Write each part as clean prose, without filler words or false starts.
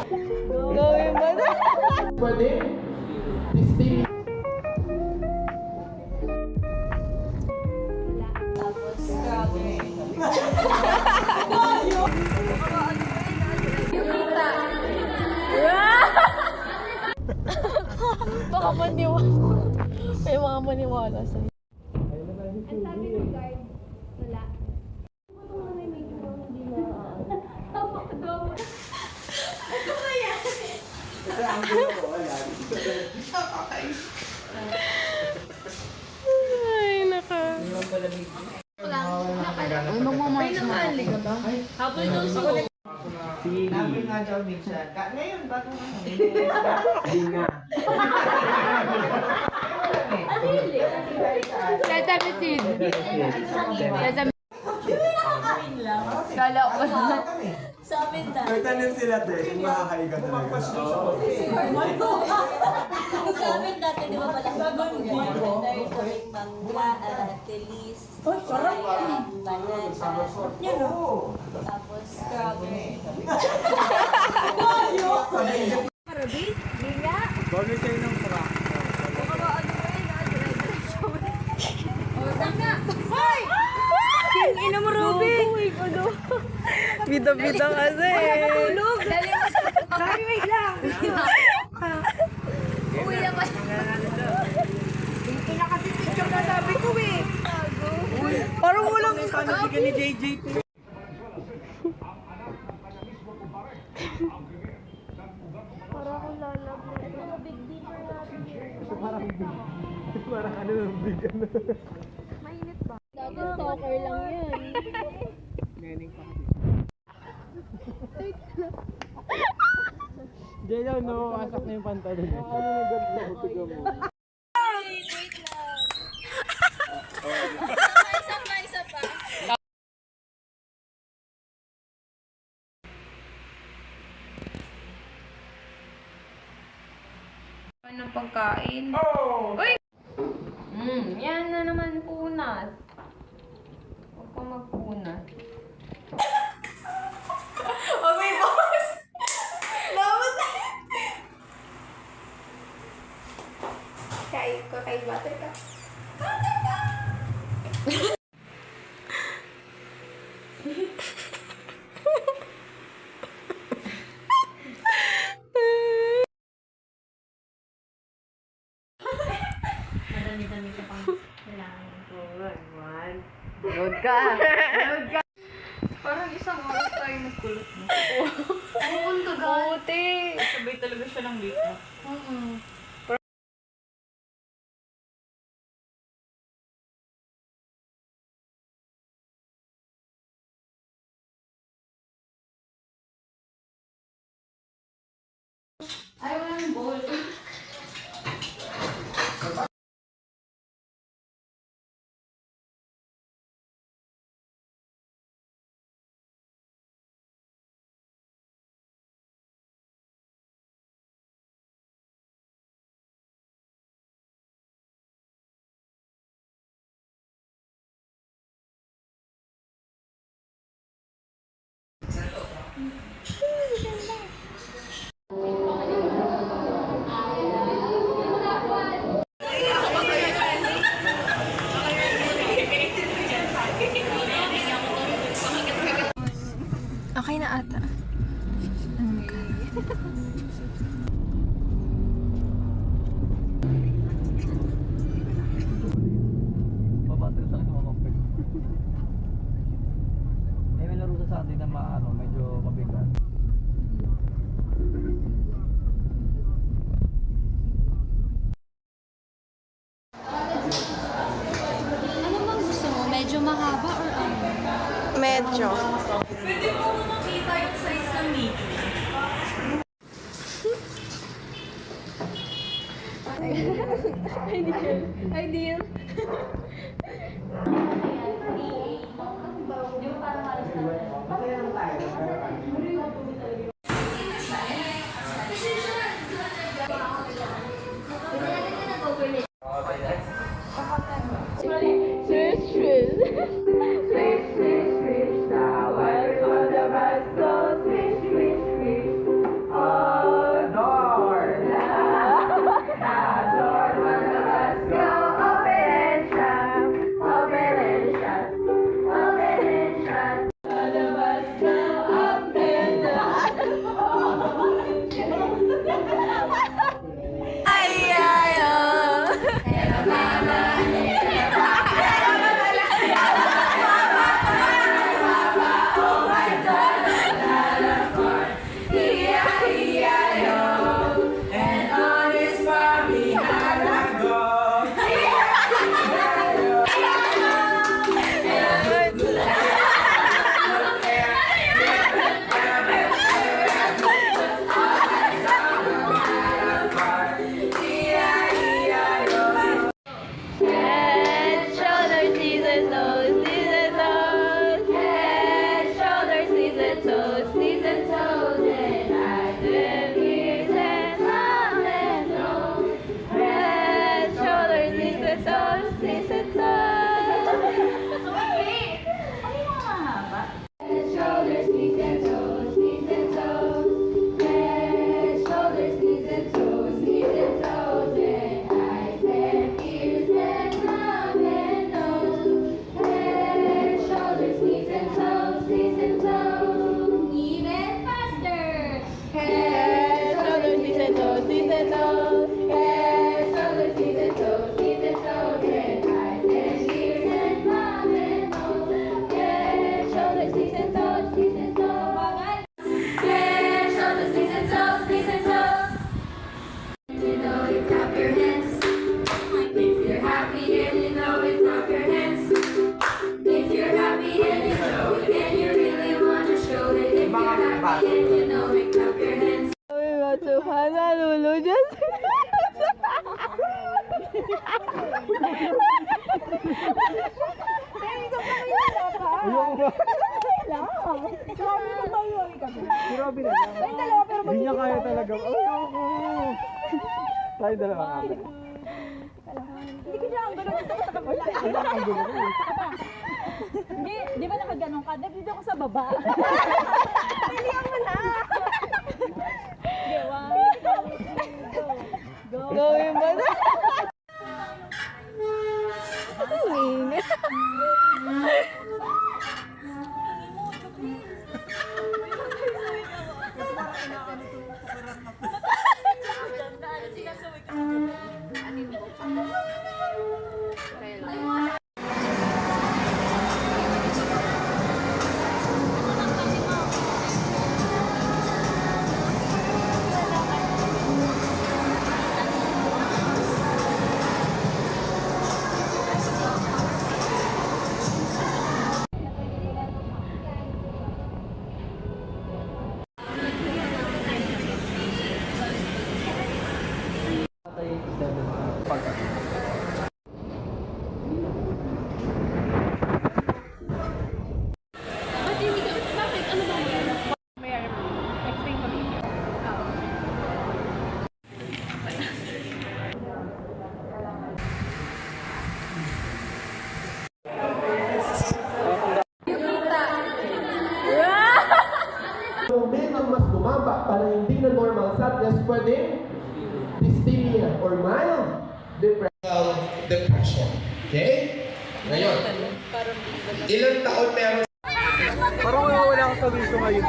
Gawin ba na? Pwede? Testing. Tapos, grabe. Baka maniwala. May mga maniwala sa'yo. Ang sabi ng guard, wala. Ay, naka. Ay, magmamarch na. Habol daw sa Sabi nga daw minsan. Ngayon, bago nga. Tetamicid. Kala ko ba? Sa amin dati. Nagtanim sila te, yung makakain ka talaga. Sa amin dati, di ba pala? Nurturing mangga, telis, banana. Yan o. Tapos, grabe. Bagay sa'yo ng prank. Ina mo, Ruby! Bida-bida kasi. Tulog! Dali mo sa Kami, wait lang! Uwi lang kasi. Ito na kasi picture na sabi ko eh. Parang walang Paano bigyan ni JJ? Parang akong lalab. Big deeper natin. Parang ano, bigyan na. Mainit ba? Dati stalker lang yan. Neneng pa. Diyan daw, nawawasak na yung pantalon. Ano na ganito mo, tiga mo. Isa pa. Ng pagkain. Uy! Yan na naman punat. Huwag pa magpunat. Oh, may boss! Dapat na! Kay butter ka. Butter ka! Madami-dami ka pang kailangan. Load ka! Load ka! Parang isang oras tayo nagkulot mo. Pupunta ka. Puti! Sabay talaga siya lang dito. Ay, walang bowl. Okay na ata. Papatil sa akin mga kapit. May laro sa atin na medyo mabigat. Ano bang gusto mo? Medyo mahaba or ano? Medyo. Pwede mo makita yung size ng meat. Ideal. Swish, swish. Swish, swish, swish. Now everyone the best go swish, swish, swish. Oh. toes, knees and toes, and eyes and ears and mouth and nose. Head, shoulders, knees and toes, knees and toes. Head, shoulders, knees and toes, knees and toes. Head, shoulders, knees and toes, knees and toes, and eyes and ears and mouth and nose. Head, shoulders, knees and toes, knees and toes. Even faster. Head, shoulders, knees and toes, knees and toes. Head, shoulders, knees and toes, knees and toes, and eyes and ears and mouth and nose. Head, shoulders, knees and toes, knees and toes. Head, shoulders, knees and toes, knees and toes. You know you clap your hands. If you're happy and you know it, clap your hands. If you're happy and you know it, and you really wanna show it. If you're happy and you know it, clap your hands. Ayoko ba? Si Robin na lang. Hindi niya kaya talaga. Ayoko. Tayo dalawa nga. Hindi ko siya ang gano'n. Hindi, di ba nakaganon ka? Dito ako sa baba. Pilihan mo na. Okay, 1, 2, 3, go. Gawin mo na. Moment ang mas bumaba para hindi na normal sadness, pwedeng dysthymia or mild depression. Okay? Ngayon, ilang taon meron? Parang wala akong sabihin sa ngayon.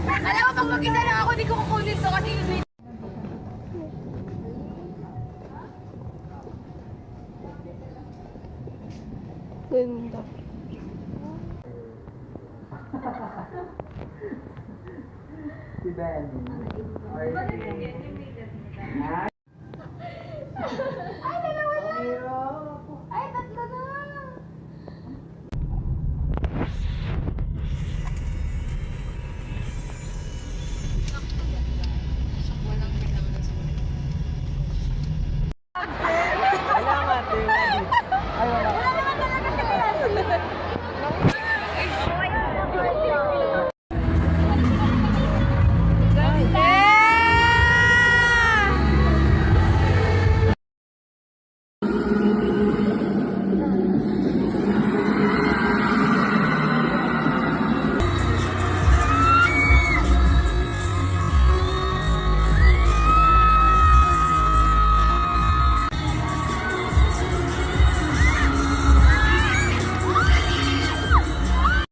Alam mo, pag mag-isa lang ako, di ko kukunin to kasi yun. Ganda. Si Ben.